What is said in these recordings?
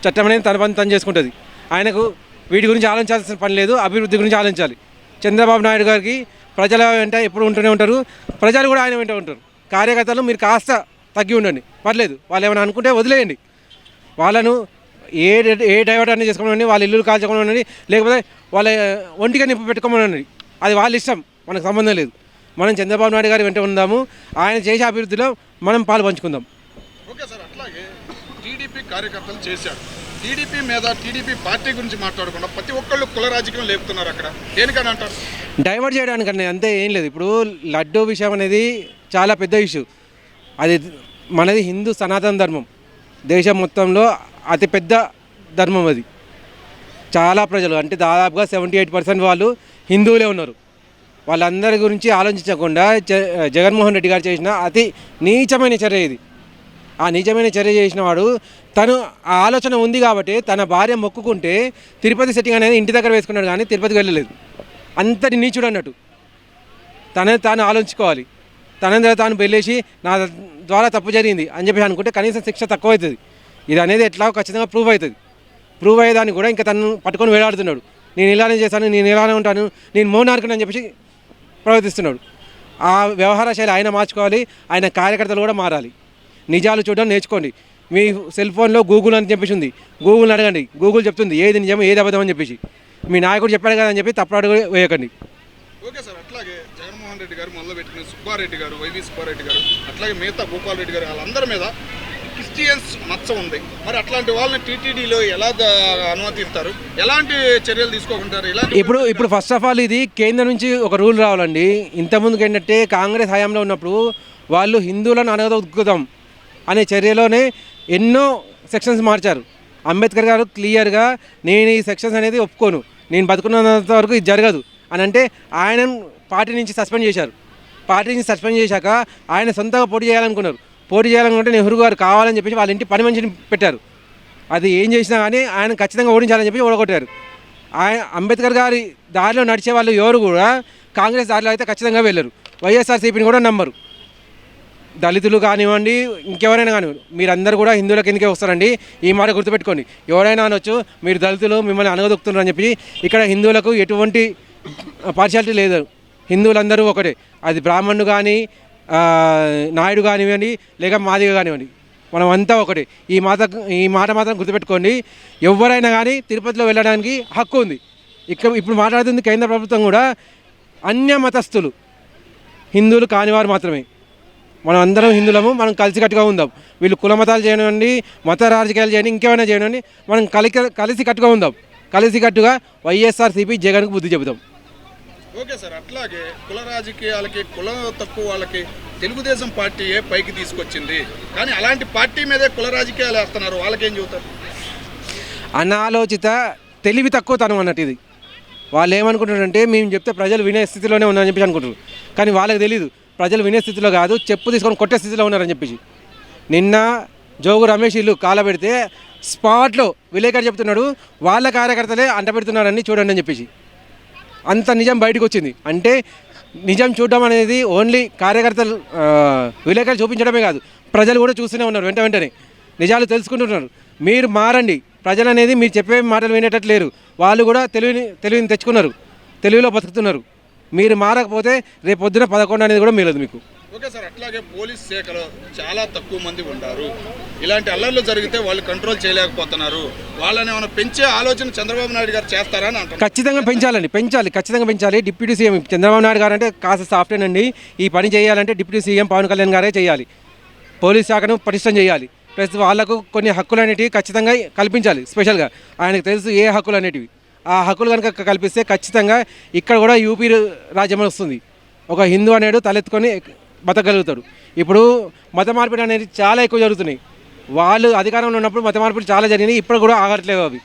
చట్టం అనేది తన పని తను చేసుకుంటుంది. ఆయనకు వీటి గురించి ఆలోచించాల్సిన పని లేదు, అభివృద్ధి గురించి ఆలోచించాలి. చంద్రబాబు నాయుడు గారికి ప్రజల వెంట ఎప్పుడు ఉంటూనే ఉంటారు, ప్రజలు కూడా ఆయన వెంట ఉంటారు. కార్యకర్తలు మీరు కాస్త తగ్గి ఉండండి, పర్లేదు. వాళ్ళు ఏమైనా అనుకుంటే వదిలేయండి. వాళ్ళను ఏ డైవర్ట్ అనేది చేసుకోమని, వాళ్ళ ఇల్లు కాల్చుకోమని, లేకపోతే వాళ్ళ ఒంటిగా నింపు పెట్టుకోమని, అది వాళ్ళ ఇష్టం, మనకు సంబంధం లేదు. మనం చంద్రబాబు నాయుడు గారి వెంట ఉందాము, ఆయన చేసే అభివృద్ధిలో మనం పాలు పంచుకుందాం. ఓకే సార్, అట్లాగే టీడీపీ కార్యకర్తలు చేశారు. టీడీపీ మీద టీడీపీ పార్టీ గురించి మాట్లాడకుండా ప్రతి ఒక్కళ్ళు కుల రాజకీయం లేపుతున్నారు. అక్కడ దేనికని అంటారు? డైవర్ట్ చేయడానికన్నా, అంతే, ఏం లేదు. ఇప్పుడు లడ్డూ విషయం అనేది చాలా పెద్ద ఇష్యూ. అది మనది హిందూ సనాతన ధర్మం, దేశం మొత్తంలో అతిపెద్ద ధర్మం అది. చాలా ప్రజలు అంటే దాదాపుగా 78% వాళ్ళు హిందువులే ఉన్నారు. వాళ్ళందరి గురించి ఆలోచించకుండా జగన్మోహన్ రెడ్డి గారు చేసిన అతి నీచమైన చర్య ఇది. ఆ నీచమైన చర్య చేసిన వాడు తను ఆ ఆలోచన ఉంది కాబట్టి తన భార్య మొక్కుకుంటే తిరుపతి సెట్టింగ్ అనేది ఇంటి దగ్గర వేసుకున్నాడు, కానీ తిరుపతికి వెళ్ళలేదు. అంతటి నీచుడు అన్నట్టు. తాను ఆలోచించుకోవాలి. తనందరూ తాను పెళ్ళేసి నా ద్వారా తప్పు జరిగింది అని చెప్పి అనుకుంటే కనీసం శిక్ష తక్కువ అవుతుంది. ఇది అనేది ఎట్లా ఖచ్చితంగా ప్రూవ్ అవుతుంది. ప్రూవ్ అయ్యేదాన్ని కూడా ఇంకా తను పట్టుకొని వేలాడుతున్నాడు. నేను ఇలానే చేశాను, నేను ఇలానే ఉంటాను, నేను మౌనార్కుని అని చెప్పేసి ప్రవర్తిస్తున్నాడు. ఆ వ్యవహార శైలి ఆయన మార్చుకోవాలి, ఆయన కార్యకర్తలు కూడా మారాలి. నిజాలు చూడడం నేర్చుకోండి. మీ సెల్ ఫోన్లో గూగుల్ అని చెప్పేసి ఉంది, గూగుల్ని అడగండి. గూగుల్ చెప్తుంది ఏది నిజం ఏది అబద్ధం అని చెప్పేసి. మీ నాయకుడు చెప్పాడు కదా అని చెప్పి తప్పుడు అడుగు వేయకండి. ఓకే సార్, అట్లాగే జగన్మోహన్ రెడ్డి గారు మొదలు పెట్టిన సుబ్బారెడ్డి గారు, వైవి సుబ్బారెడ్డి గారు, అట్లాగే మిగతా భూపాల్ రెడ్డి గారు, వాళ్ళందరి మీద క్రిస్టియన్స్ మచ్చ ఉంది. మరి అట్లాంటి వాళ్ళని టీటీడీలో ఎలా అనుమతిస్తారు? ఎలాంటి చర్యలు తీసుకోకుంటారు? ఇప్పుడు ఫస్ట్ ఆఫ్ ఆల్ ఇది కేంద్రం నుంచి ఒక రూల్ రావాలండి. ఇంతకుముందుకు ఏంటంటే కాంగ్రెస్ హయాంలో ఉన్నప్పుడు వాళ్ళు హిందువులను అనగదొక్కుదాం అనే చర్యలోనే ఎన్నో సెక్షన్స్ మార్చారు. అంబేద్కర్ గారు క్లియర్గా నేను ఈ సెక్షన్స్ అనేది ఒప్పుకోను, నేను బతుకున్నంత వరకు ఇది జరగదు అని అంటే ఆయన పార్టీ నుంచి సస్పెండ్ చేశారు. పార్టీ నుంచి సస్పెండ్ చేశాక ఆయన సొంతంగా పోటీ చేయాలనుకున్నారు. పోటీ చేయాలనుకుంటే నెహ్రూ గారు కావాలని చెప్పేసి వాళ్ళ ఇంటి పని మనిషిని పెట్టారు. అది ఏం చేసినా కానీ ఆయన ఖచ్చితంగా ఓడించాలని చెప్పి ఓడగొట్టారు. ఆయన అంబేద్కర్ గారి దారిలో నడిచే వాళ్ళు ఎవరు కూడా కాంగ్రెస్ దారిలో అయితే ఖచ్చితంగా వెళ్ళరు. వైఎస్ఆర్సీపీని కూడా నమ్మరు. దళితులు కానివ్వండి, ఇంకెవరైనా కానివ్వండి, మీరందరూ కూడా హిందువుల కిందకే వస్తారండి. ఈ మాట గుర్తుపెట్టుకోండి. ఎవరైనా అనొచ్చు మీరు దళితులు మిమ్మల్ని అనగదొక్కుతున్నారు అని చెప్పి. ఇక్కడ హిందువులకు ఎటువంటి పార్షియాలిటీ లేదు. హిందువులందరూ ఒకటే. అది బ్రాహ్మణుడు కానీ, నాయుడు కానివ్వండి, లేక మాదిగ కానివ్వండి, మనం అంతా ఒకటే. ఈ మాట మాత్రం గుర్తుపెట్టుకోండి. ఎవరైనా కానీ తిరుపతిలో వెళ్ళడానికి హక్కు ఉంది. ఇప్పుడు మాట్లాడుతుంది కేంద్ర ప్రభుత్వం కూడా అన్య మతస్థులు, హిందువులు కానివారు మాత్రమే. మనం అందరం హిందువులము, మనం కలిసికట్టుగా ఉందాం. వీళ్ళు కుల మతాలు చేయనివ్వండి, మత రాజకీయాలు చేయండి, ఇంకేమైనా చేయనివ్వండి, మనం కలిసికట్టుగా ఉందాం. కలిసికట్టుగా వైఎస్ఆర్సీపీ జగన్కు బుద్ధి చెబుతాం. ఓకే సార్, అట్లాగే కుల రాజకీయాలకి, కులం తక్కువ వాళ్ళకి తెలుగుదేశం పార్టీయే పైకి తీసుకొచ్చింది, కానీ అలాంటి పార్టీ మీదే కుల రాజకీయాలు వేస్తున్నారు. వాళ్ళకేం చెబుతారు? అనాలోచిత తెలివి తక్కువ తనం అన్నట్టు ఇది. వాళ్ళు ఏమనుకుంటారంటే మేము చెప్తే ప్రజలు వినే స్థితిలోనే ఉన్నారని చెప్పేసి అనుకుంటారు. కానీ వాళ్ళకి తెలీదు ప్రజలు వినే స్థితిలో కాదు, చెప్పు తీసుకొని కొట్టే స్థితిలో ఉన్నారని చెప్పేసి. నిన్న జోగు రమేష్ ఇల్లు కాలబెడితే స్పాట్లో విలేకరు చెప్తున్నాడు వాళ్ళ కార్యకర్తలే అంటపెడుతున్నారని చూడండి అని చెప్పేసి. అంత నిజం బయటకు వచ్చింది. అంటే నిజం చూడడం అనేది ఓన్లీ కార్యకర్తలు విలేకరులు చూపించడమే కాదు, ప్రజలు కూడా చూస్తూనే ఉన్నారు. వెంటనే నిజాలు తెలుసుకుంటున్నారు. మీరు మారండి. ప్రజలు అనేది మీరు చెప్పే మాటలు వినేటట్లు లేరు. వాళ్ళు కూడా తెలివిని తెచ్చుకున్నారు, తెలివిలో బతుకుతున్నారు. మీరు మారకపోతే రేపు పొద్దున 11 అనేది కూడా మిగలదు మీకు. ఓకే సార్, అట్లాగే పోలీస్ శాఖలో చాలా తక్కువ మంది ఉన్నారు. ఇలాంటి అల్లర్లు జరిగితే వాళ్ళు కంట్రోల్ చేయలేకపోతున్నారు. వాళ్ళని ఏమైనా పెంచే ఆలోచన చంద్రబాబు నాయుడు గారు చేస్తారని అంటారు. ఖచ్చితంగా ఖచ్చితంగా పెంచాలి. డిప్యూటీ సీఎం చంద్రబాబు నాయుడు గారు అంటే కాస్త సాఫ్ట్వేర్ అండి. ఈ పని చేయాలంటే డిప్యూటీ సీఎం పవన్ కళ్యాణ్ గారే చేయాలి. పోలీస్ శాఖను పటిష్టం చేయాలి. ప్లస్ వాళ్ళకు కొన్ని హక్కులు అనేటివి ఖచ్చితంగా కల్పించాలి. స్పెషల్గా ఆయనకు తెలుసు ఏ హక్కులు అనేటివి. ఆ హక్కులు కనుక కల్పిస్తే ఖచ్చితంగా ఇక్కడ కూడా యూపీ రాజ్యం వస్తుంది. ఒక హిందూ అనేడు తలెత్తుకొని బతకగలుగుతాడు. ఇప్పుడు మత మార్పిడి అనేది చాలా ఎక్కువ జరుగుతున్నాయి. వాళ్ళు అధికారంలో ఉన్నప్పుడు మత మార్పిడి చాలా జరిగినాయి, ఇప్పుడు కూడా ఆగట్లేదు అవి.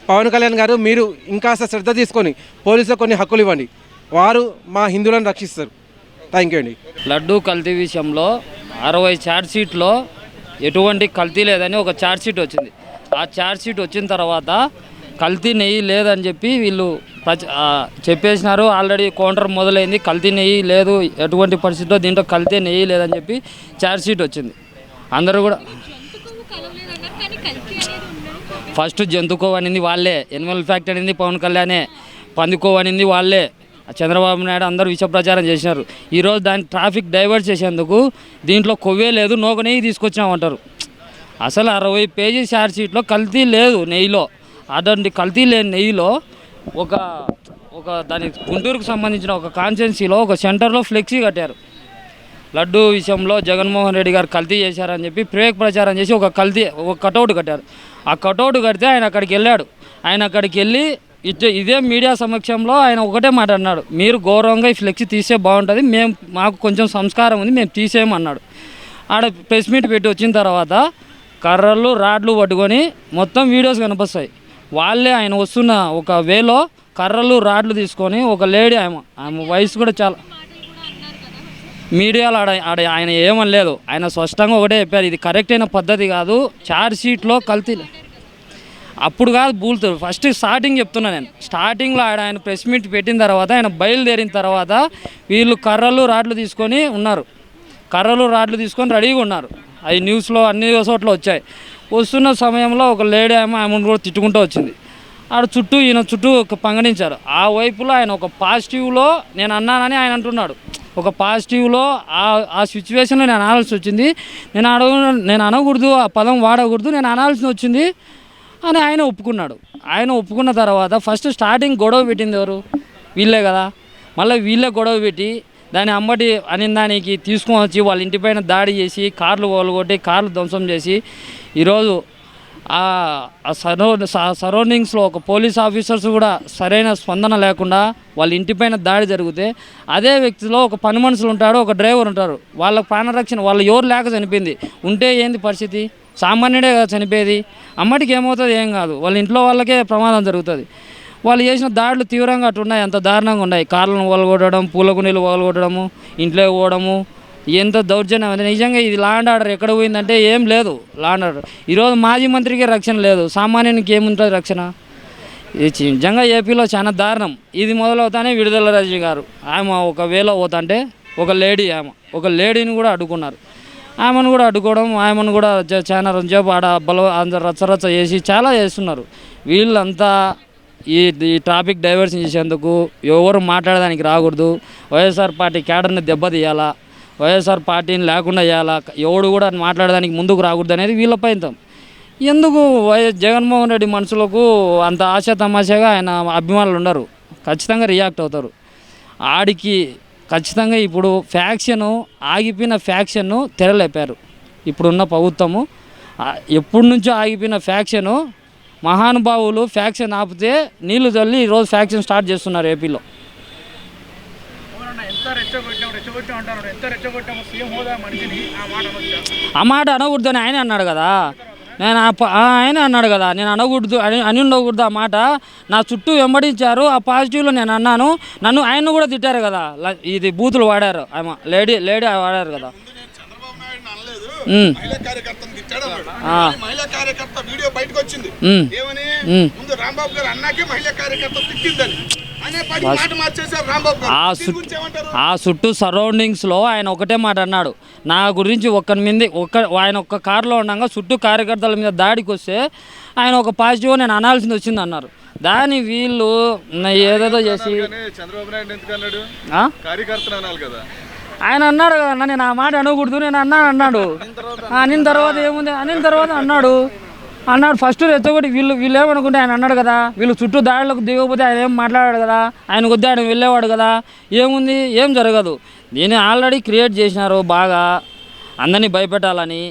పవన్ కళ్యాణ్ గారు మీరు ఇంకాస్త శ్రద్ధ తీసుకొని పోలీసులకు కొన్ని హక్కులు ఇవ్వండి, వారు మా హిందువులను రక్షిస్తారు. థ్యాంక్ యూ అండి. లడ్డూ కల్తీ విషయంలో 60 ఛార్జ్షీట్లో ఎటువంటి కల్తీ లేదని ఒక ఛార్జ్షీట్ వచ్చింది. ఆ ఛార్జ్షీట్ వచ్చిన తర్వాత కల్తీ నెయ్యి లేదని చెప్పి వీళ్ళు చెప్పేసినారు. ఆల్రెడీ కౌంటర్ మొదలైంది. కల్తీ నెయ్యి లేదు, ఎటువంటి పరిస్థితిలో దీంట్లో కల్తీ నెయ్యి లేదని చెప్పి ఛార్జ్షీట్ వచ్చింది. అందరూ కూడా ఫస్ట్ జంతుకోవ్ అనింది వాళ్ళే, ఎనిమల్ ఫ్యాక్ట్ అనింది పవన్ కళ్యాణే, పందికోవ్ అనింది వాళ్ళే, చంద్రబాబు నాయుడు అందరూ విష ప్రచారం చేసినారు. ఈరోజు దాన్ని ట్రాఫిక్ డైవర్ట్ చేసేందుకు దీంట్లో కొవ్వే లేదు, నూక నెయ్యి తీసుకొచ్చామంటారు. అసలు 60 పేజీ ఛార్జ్ షీట్లో కల్తీ లేదు నెయ్యిలో. అటువంటి కల్తీ లేని నెయ్యిలో ఒక దాని గుంటూరుకు సంబంధించిన ఒక కాన్స్టిట్యున్సీలో ఒక సెంటర్లో ఫ్లెక్సీ కట్టారు. లడ్డూ విషయంలో జగన్మోహన్ రెడ్డి గారు కల్తీ చేశారని చెప్పి ప్రేక్ ప్రచారం చేసి ఒక కటౌట్ కట్టారు. ఆ కటౌట్ కడితే ఆయన అక్కడికి వెళ్ళాడు. ఆయన అక్కడికి వెళ్ళి ఇదే మీడియా సమక్షంలో ఆయన ఒకటే మాట అన్నాడు, మీరు గౌరవంగా ఈ ఫ్లెక్సీ తీసే బాగుంటుంది, మాకు కొంచెం సంస్కారం ఉంది, మేము తీసేయమన్నాడు. ఆడ ప్రెస్ మీట్ పెట్టి వచ్చిన తర్వాత కర్రలు రాడ్లు పట్టుకొని మొత్తం వీడియోస్ కనిపిస్తాయి. వాళ్ళే ఆయన వస్తున్న ఒక వేలో కర్రలు రాడ్లు తీసుకొని ఒక లేడీ, ఆమె వయసు కూడా చాలా, మీడియాలో ఆయన ఏమనలేదు. ఆయన స్పష్టంగా ఒకటే చెప్పారు, ఇది కరెక్ట్ అయిన పద్ధతి కాదు, ఛార్జ్ షీట్లో కల్తీ అప్పుడు కాదు బూల్తారు. ఫస్ట్ స్టార్టింగ్ చెప్తున్నా నేను, స్టార్టింగ్లో ఆయన ప్రెస్ మీట్ పెట్టిన తర్వాత ఆయన బయలుదేరిన తర్వాత వీళ్ళు కర్రలు రాడ్లు తీసుకొని ఉన్నారు, కర్రలు రాడ్లు తీసుకొని రెడీగా ఉన్నారు. అవి న్యూస్లో అన్ని చోట్ల వచ్చాయి. వస్తున్న సమయంలో ఒక లేడీ ఆమెను కూడా తిట్టుకుంటూ వచ్చింది. ఆడ ఈయన చుట్టూ పంగడించారు. ఆ వైపులో ఆయన ఒక పాజిటివ్లో నేను అన్నానని ఆయన అంటున్నాడు. ఒక పాజిటివ్లో ఆ సిచ్యువేషన్లో నేను అనాల్సి వచ్చింది, నేను అనకూడదు, ఆ పదం వాడకూడదు, నేను అనాల్సి వచ్చింది అని ఆయన ఒప్పుకున్నాడు. ఆయన ఒప్పుకున్న తర్వాత ఫస్ట్ స్టార్టింగ్ గొడవ పెట్టింది ఎవరు? వీళ్ళే కదా. మళ్ళీ వీళ్ళే గొడవ పెట్టి దాని అమ్మటి అనిన దానికి తీసుకొని వచ్చి వాళ్ళ ఇంటిపైన దాడి చేసి కార్లు కొట్టి కార్లు ధ్వంసం చేసి ఈరోజు సరౌండింగ్స్లో ఒక పోలీస్ ఆఫీసర్స్ కూడా సరైన స్పందన లేకుండా వాళ్ళ ఇంటిపైన దాడి జరిగితే అదే వ్యక్తిలో ఒక పని మనుషులు ఉంటాడు, ఒక డ్రైవర్ ఉంటారు, వాళ్ళ ప్రాణరక్షణ వాళ్ళు ఎవరు లేక చనిపోయింది. ఉంటే ఏంది పరిస్థితి? సామాన్యుడే కదా చనిపోయేది. అమ్మటికి ఏమవుతుంది? ఏం కాదు, వాళ్ళ ఇంట్లో వాళ్ళకే ప్రమాదం జరుగుతుంది. వాళ్ళు చేసిన దాడులు తీవ్రంగా అట్టున్నాయి, అంత దారుణంగా ఉన్నాయి. కార్లను వలగొట్టడం, పూలకుండీలు వలగొట్టడము, ఇంట్లో పోవడము, ఎంత దౌర్జన్యం. నిజంగా ఇది లా అండ్ ఆర్డర్ ఎక్కడ పోయిందంటే ఏం లేదు లా అండ్ ఆర్డర్. ఈరోజు మాజీ మంత్రికే రక్షణ లేదు, సామాన్యునికి ఏముంటుంది రక్షణ? ఇది నిజంగా ఏపీలో చాలా దారుణం. ఇది మొదలవుతానే విడుదల రజనీ గారు ఆమె ఒక వేలో పోతుంటే ఒక లేడీని కూడా అడ్డుకున్నారు. ఆమెను కూడా అడ్డుకోవడం, ఆమెను కూడా చాలా రంజాబ్ ఆడ రచ్చరచ్చ చేసి చాలా చేస్తున్నారు. వీళ్ళంతా ఈ ట్రాఫిక్ డైవర్షన్ చేసేందుకు ఎవరు మాట్లాడడానికి రాకూడదు. వైఎస్ఆర్ పార్టీ క్యాడర్ని దెబ్బతీయాలా, వైఎస్ఆర్ పార్టీని లేకుండా చేయాలా, ఎవడు కూడా మాట్లాడడానికి ముందుకు రాకూడదు అనేది వీళ్ళ ప్రయత్నం. ఎందుకు జగన్మోహన్ రెడ్డి మనుషులకు అంత ఆశ తమాషాగా ఆయన అభిమానులు ఉండరు, ఖచ్చితంగా రియాక్ట్ అవుతారు. ఆడికి ఖచ్చితంగా ఇప్పుడు ఆగిపోయిన ఫ్యాక్షన్ను తెరలేపారు. ఇప్పుడున్న ప్రభుత్వము ఎప్పటి నుంచో ఆగిపోయిన ఫ్యాక్షను మహానుభావులు ఫ్యాక్షన్ ఆపితే నీళ్లు చల్లి ఈరోజు ఫ్యాక్షన్ స్టార్ట్ చేస్తున్నారు ఏపీలో. ఆ మాట అనకూడదని ఆయన అన్నాడు కదా, ఆయన అన్నాడు కదా, నేను అనకూడదు అని ఉండకూడదు. ఆ మాట నా చుట్టూ వెంబడించారు, ఆ పాజిటివ్లో నేను అన్నాను. ఆయన కూడా తిట్టారు కదా, ఇది బూతులు వాడారు, ఆమె లేడీ వాడారు కదా. మహిళా కార్యకర్తను తిట్టాడు అన్నాడు. మహిళా కార్యకర్త వీడియో బయటకు వచ్చింది. ఏమని? ముందు రాంబాబు గారు అన్నాకే మహిళా కార్యకర్త తిట్టిందని మాట మార్చేశారు రాంబాబు గారు. ఆ చుట్టూ సరౌండింగ్స్లో ఆయన ఒకటే మాట అన్నాడు, నా గురించి ఆయన ఒక్క కారులో ఉండగా చుట్టూ కార్యకర్తల మీద దాడికి వస్తే ఆయన ఒక పాజిటివ్ నేను అనాల్సింది వచ్చింది అన్నారు. దాన్ని వీళ్ళు ఏదేదో చేసి చంద్రబాబు నాయుడు ఎందుకు అన్నాడు? కార్యకర్తలు అనాలి కదా. ఆయన అన్నాడు కదా, నేను ఆ మాట అనకూడదు, నేను అన్నాడు. అనిన తర్వాత ఏముంది? అన్నాడు ఫస్ట్ రెచ్చగొట్టి వీళ్ళు ఏమనుకుంటే ఆయన అన్నాడు కదా, వీళ్ళు చుట్టూ దాడులకు దిగకపోతే ఆయన ఏం మాట్లాడాడు కదా, ఆయన కొద్ది ఆయన వెళ్ళేవాడు కదా, ఏముంది? ఏం జరగదు. దీన్ని ఆల్రెడీ క్రియేట్ చేసినారు బాగా అందరినీ భయపెట్టాలని.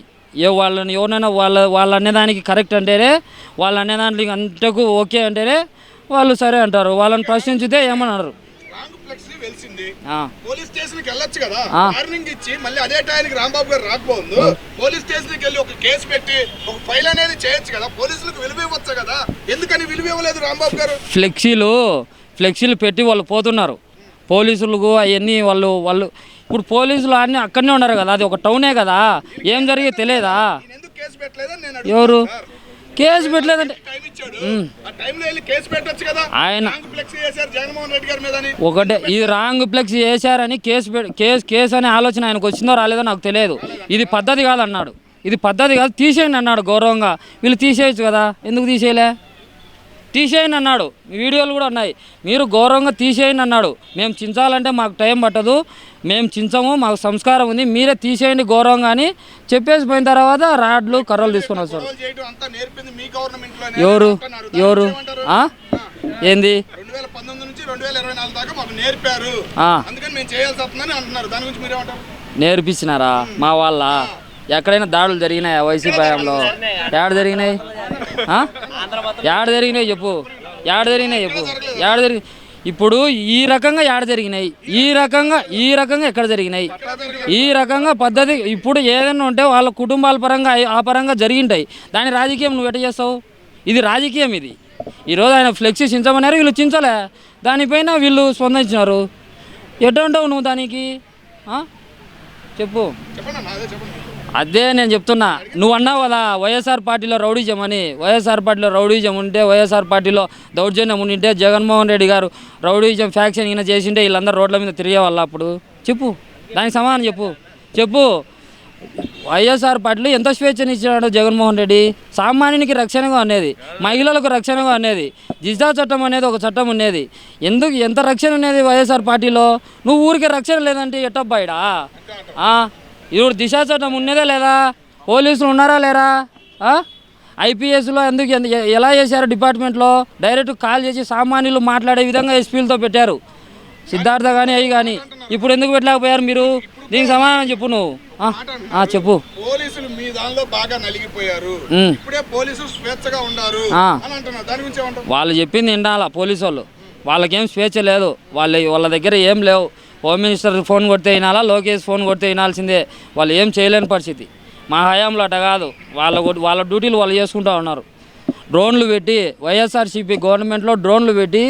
వాళ్ళని ఎవరైనా వాళ్ళు అనేదానికి కరెక్ట్ అంటేనే, వాళ్ళు అనేదానికి అంతకు ఓకే అంటేనే వాళ్ళు సరే అంటారు. వాళ్ళని ప్రశ్నించితే ఏమన్నారు? పోలీస్ స్టేషన్ కి వెళ్ళొచ్చు కదా, వార్నింగ్ ఇచ్చి మళ్ళీ అదే టైంకి రాంబాబు గారు రాకపోదు, పోలీస్ స్టేషన్ కి వెళ్ళి ఒక కేసు పెట్టి ఒక ఫైల్ అనేది చేయొచ్చు కదా, పోలీసులకు విలువివ్వచ్చు కదా. ఎందుకని విలువివ్వలేదు రాంబాబు గారు? ఫ్లెక్సీలు పెట్టి వాళ్ళు పోతున్నారు. పోలీసులకు అవన్నీ వాళ్ళు ఇప్పుడు పోలీసులు అన్నీ అక్కడనే ఉన్నారు కదా, అది ఒక టౌనే కదా, ఏం జరిగే తెలియదా? ఎవరు కేసు పెట్టలేదంటే ఆయన ఒకటే ఇది రాంగ్ ఫ్లెక్స్ చేశారని కేసు అనే ఆలోచన ఆయనకు వచ్చిందో రాలేదో నాకు తెలియదు. ఇది పద్ధతి కాదన్నాడు. ఇది పద్ధతి కాదు, తీసేయండి అన్నాడు గౌరవంగా. వీళ్ళు తీసేయచ్చు కదా, ఎందుకు తీసేయలే? తీసేయండి అన్నాడు, వీడియోలు కూడా ఉన్నాయి. మీరు గౌరవంగా తీసేయండి అన్నాడు. మేము చించాలంటే మాకు టైం పట్టదు, మేము చించము, మాకు సంస్కారం ఉంది, మీరే తీసేయండి గౌరవంగా అని చెప్పేసి పోయిన తర్వాత రాడ్లు కర్రలు తీసుకొని వస్తారు. గొడవలు చేయడం అంతా నేర్పింది మీ గవర్నమెంట్లోనే ఎవరు అంటున్నారు. దాని ఎవరు గురించి ఏమంటారు? ఆ? ఏంది 2019 నుంచి 2024 దాకా మాకు నేర్పారు, ఆ. అందుకని మేము చేయాల్సి వస్తుందని అంటున్నారు. దాని గురించి మీరేమంటారు? నేర్పించినారా మా వాళ్ళ? ఎక్కడైనా దాడులు జరిగినాయా వైసీపీ హయాంలో? ఏడ జరిగినాయి? ఏడ జరిగినాయి చెప్పు, ఏడ జరిగినాయి చెప్పు, ఏడ జరిగి ఇప్పుడు ఈ రకంగా ఏడ జరిగినాయి, ఈ రకంగా ఎక్కడ జరిగినాయి, ఈ రకంగా పద్ధతి. ఇప్పుడు ఏదైనా ఉంటే వాళ్ళ కుటుంబాల పరంగా ఆ పరంగా జరిగింటాయి. దాని రాజకీయం నువ్వు ఎట్ట చేస్తావు? ఇది రాజకీయం. ఇది ఈరోజు ఆయన ఫ్లెక్సీ చించమన్నారు, వీళ్ళు చించలే, దానిపైన వీళ్ళు స్పందించినారు. ఎట్లా ఉంటావు నువ్వు దానికి? చెప్పు. చెప్పండి అన్న, అదే చెప్పండి. అదే నేను చెప్తున్నా. నువ్వు అన్నావు కదా వైఎస్ఆర్ పార్టీలో రౌడీజం అని. వైఎస్ఆర్ పార్టీలో రౌడీజం ఉంటే, వైఎస్ఆర్ పార్టీలో దౌర్జన్యం ఉంటే, జగన్మోహన్ రెడ్డి గారు రౌడీజం ఫ్యాక్షన్ ఈయన చేసింటే వీళ్ళందరూ రోడ్ల మీద తిరిగే వాళ్ళ అప్పుడు? చెప్పు, దానికి సమాధానం చెప్పు. వైఎస్ఆర్ పార్టీలో ఎంత స్వేచ్ఛని ఇచ్చినాడు జగన్మోహన్ రెడ్డి? సామాన్యునికి రక్షణగా ఉండేది, మహిళలకు రక్షణగా ఉండేది, దిశా చట్టం అనేది ఒక చట్టం ఉండేది. ఎంత రక్షణ ఉండేది వైఎస్ఆర్ పార్టీలో? నువ్వు ఊరికే రక్షణ లేదంటే ఎట్టబ్బాయిడా? ఇప్పుడు దిశా చట్టం ఉన్నదే లేదా? పోలీసులు ఉన్నారా లేరా? ఐపీఎస్లో ఎలా చేశారు? డిపార్ట్మెంట్లో డైరెక్ట్ కాల్ చేసి సామాన్యులు మాట్లాడే విధంగా ఎస్పీలతో పెట్టారు, సిద్ధార్థ కానీ అవి కానీ. ఇప్పుడు ఎందుకు పెట్టలేకపోయారు మీరు? దీనికి సమాధానం చెప్పు నువ్వు. చెప్పు. పోలీసులు మీ దానిలో బాగా నలిగిపోయారు, ఇప్పుడే పోలీసులు స్వేచ్ఛగా ఉన్నారు అని అంటున్నారు. దాని గురించి ఏమంటారు? వాళ్ళు చెప్పింది వినాలా పోలీసు వాళ్ళు? వాళ్ళకేం స్వేచ్ఛ లేదు, వాళ్ళ దగ్గర ఏం లేవు. హోమ్ మినిస్టర్ ఫోన్ కొడితే వినాలా, లోకేష్ ఫోన్ కొడితే వినాల్సిందే. వాళ్ళు ఏం చేయలేని పరిస్థితి. మా హయాంలో అట కాదు, వాళ్ళ డ్యూటీలు వాళ్ళు చేసుకుంటూ ఉన్నారు. డ్రోన్లు పెట్టి, వైఎస్ఆర్సీపీ గవర్నమెంట్లో డ్రోన్లు పెట్టి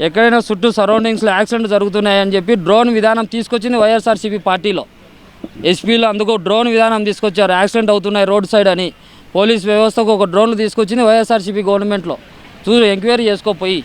ఎక్కడైనా చుట్టూ సరౌండింగ్స్లో యాక్సిడెంట్ జరుగుతున్నాయని చెప్పి డ్రోన్ విధానం తీసుకొచ్చింది వైఎస్ఆర్సీపీ పార్టీలో. ఎస్పీలో అందుకు డ్రోన్ విధానం తీసుకొచ్చారు, యాక్సిడెంట్ అవుతున్నాయి రోడ్ సైడ్ అని. పోలీస్ వ్యవస్థకు ఒక డ్రోన్లు తీసుకొచ్చింది వైఎస్ఆర్సీపీ గవర్నమెంట్లో. చూడు, ఎంక్వైరీ చేసుకోపోయి.